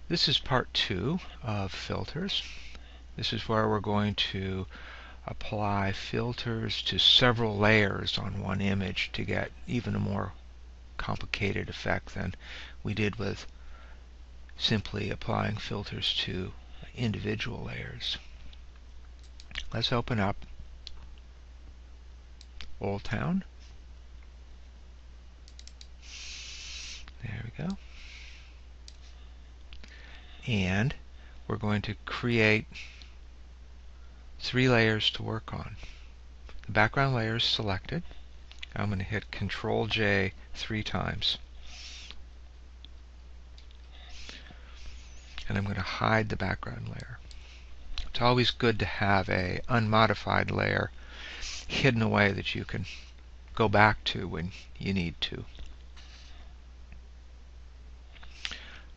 This is part 2 of filters. This is where we're going to apply filters to several layers on one image to get even a more complicated effect than we did with simply applying filters to individual layers. Let's open up Old Town. There we go. And we're going to create 3 layers to work on. The background layer is selected. I'm going to hit Control J 3 times. And I'm going to hide the background layer. It's always good to have an unmodified layer hidden away that you can go back to when you need to.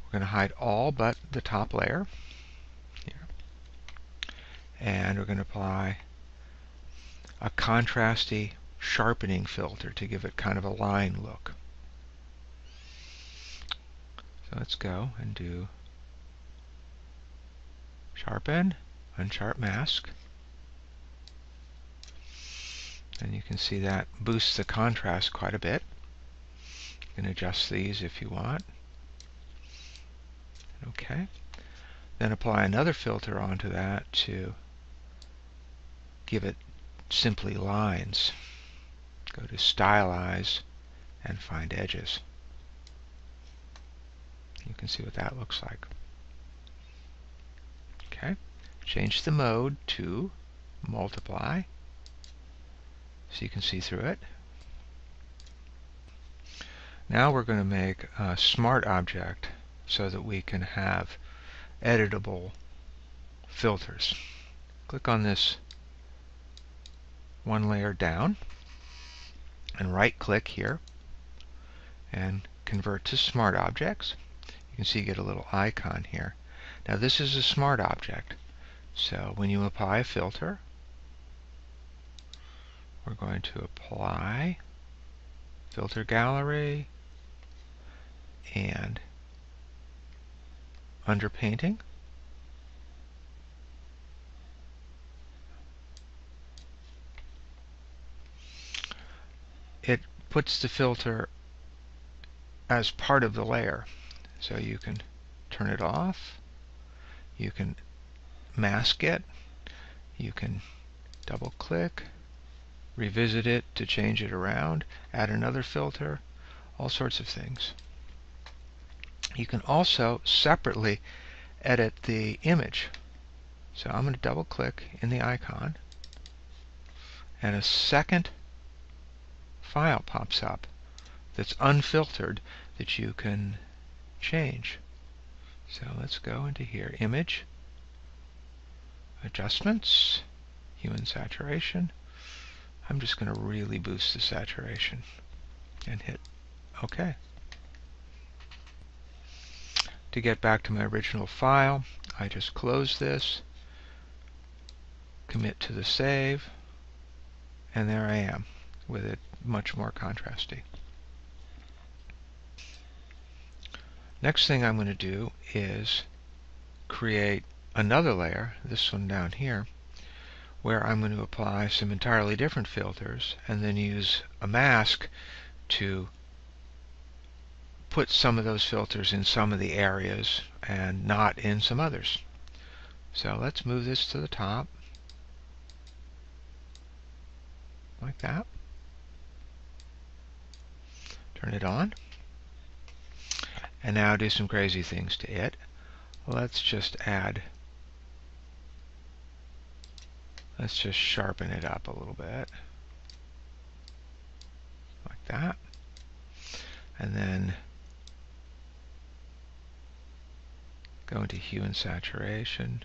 We're going to hide all but the top layer here. And we're going to apply a contrasty sharpening filter to give it kind of a line look. So let's go and do Sharpen, Unsharp Mask. And you can see that boosts the contrast quite a bit. You can adjust these if you want. Okay. Then apply another filter onto that to give it simply lines. Go to Stylize and find Edges. You can see what that looks like. Okay. Change the mode to Multiply so you can see through it. Now we're going to make a smart object so that we can have editable filters. Click on this one layer down and right click here and convert to smart objects. You can see you get a little icon here. Now this is a smart object, so when you apply a filter, we're going to apply Filter Gallery and Underpainting. It puts the filter as part of the layer, so you can turn it off, you can mask it, you can double click, revisit it to change it around, add another filter, all sorts of things. You can also separately edit the image. So I'm going to double click in the icon and a second file pops up that's unfiltered that you can change. So let's go into here, Image, Adjustments, Hue and Saturation. I'm just going to really boost the saturation and hit OK. To get back to my original file, I just close this, commit to the save, and there I am with it much more contrasty. Next thing I'm going to do is create another layer, this one down here, where I'm going to apply some entirely different filters and then use a mask to put some of those filters in some of the areas and not in some others. So let's move this to the top like that. Turn it on. And now do some crazy things to it. Let's just sharpen it up a little bit. Like that. And then go into Hue and Saturation.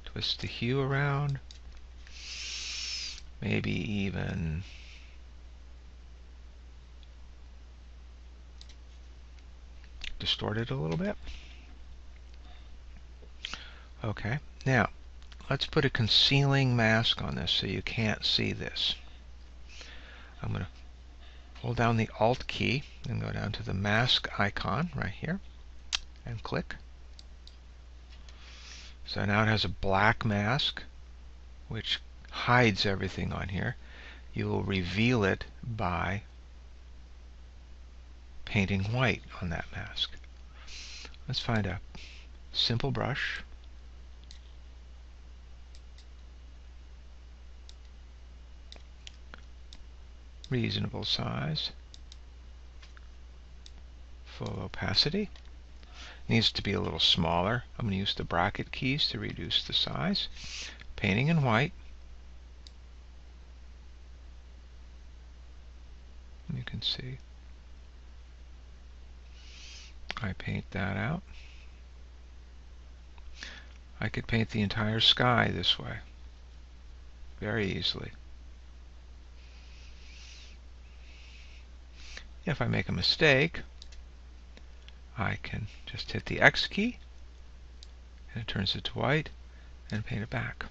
Twist the hue around. Maybe even distort it a little bit. Okay, now let's put a concealing mask on this so you can't see this. I'm going to hold down the Alt key and go down to the mask icon right here. and click. So now it has a black mask which hides everything on here. You will reveal it by painting white on that mask. Let's find a simple brush. Reasonable size. Full opacity. Needs to be a little smaller. I'm going to use the bracket keys to reduce the size. Painting in white. You can see I paint that out. I could paint the entire sky this way very easily. If I make a mistake, I can just hit the X key and it turns it to white and paint it back.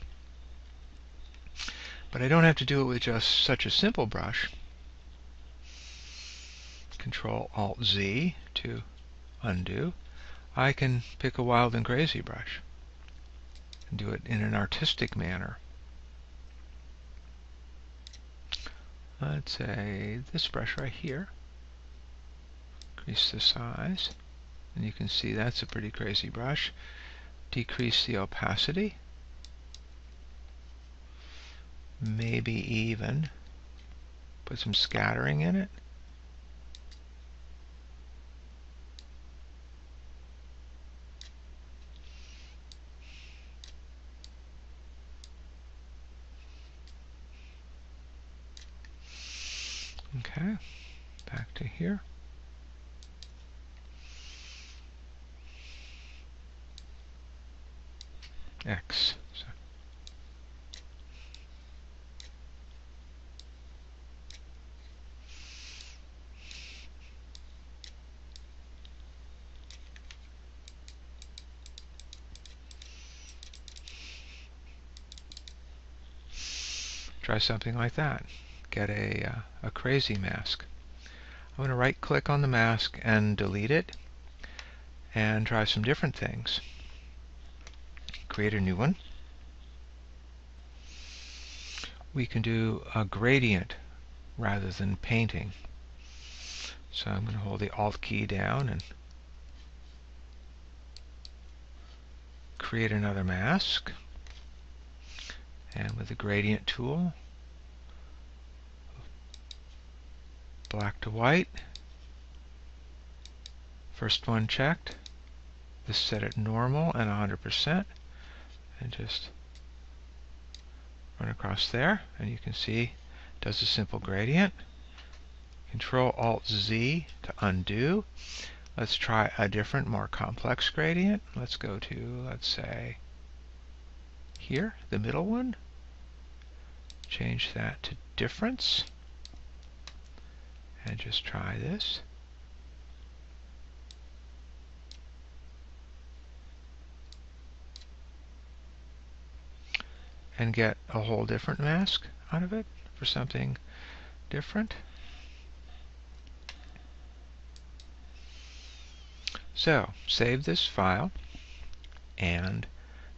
But I don't have to do it with just such a simple brush. Control-Alt-Z to undo. I can pick a wild and crazy brush and do it in an artistic manner. Let's say this brush right here. Increase the size, and you can see that's a pretty crazy brush. Decrease the opacity. Maybe even put some scattering in it. Okay, back to here. X. So try something like that. Get a crazy mask. I'm going to right click on the mask and delete it and try some different things. Create a new one. We can do a gradient rather than painting. So I'm going to hold the Alt key down and create another mask. And with the gradient tool, black to white. First one checked. This set at normal and 100%. And just run across there, and you can see it does a simple gradient. Control-Alt-Z to undo. Let's try a different, more complex gradient. Let's go to, let's say, here, the middle one. Change that to difference. And just try this. And get a whole different mask out of it for something different. So, save this file and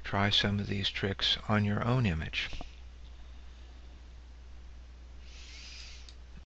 try some of these tricks on your own image.